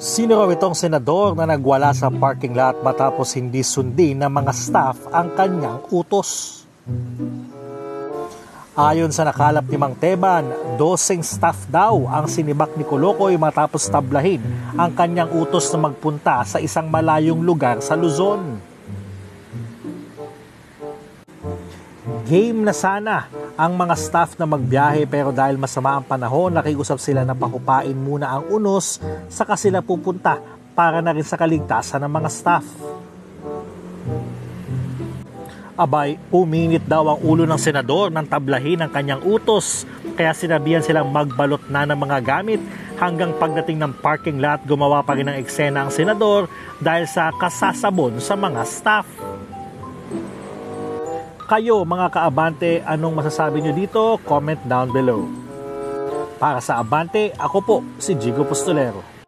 Sino raw itong senador na nagwala sa parking lot matapos hindi sundin ng mga staff ang kanyang utos? Ayon sa nakalap ni Mang Teban, 12 staff daw ang sinibak ni Kolokoy matapos tablahin ang kanyang utos na magpunta sa isang malayong lugar sa Luzon. Game na sana ang mga staff na magbiyahe pero dahil masama ang panahon, nakiusap sila na pakupain muna ang unos saka sila pupunta para na rin sa kaligtasan ng mga staff. Abay, uminit daw ang ulo ng senador nang tablahin ang kanyang utos, kaya sinabihan silang magbalot na ng mga gamit. Hanggang pagdating ng parking lot, gumawa pa rin ng eksena ang senador dahil sa kasasabon sa mga staff. Kayo mga ka-Abante, anong masasabi nyo dito? Comment down below. Para sa Abante, ako po si Jigo Postolero.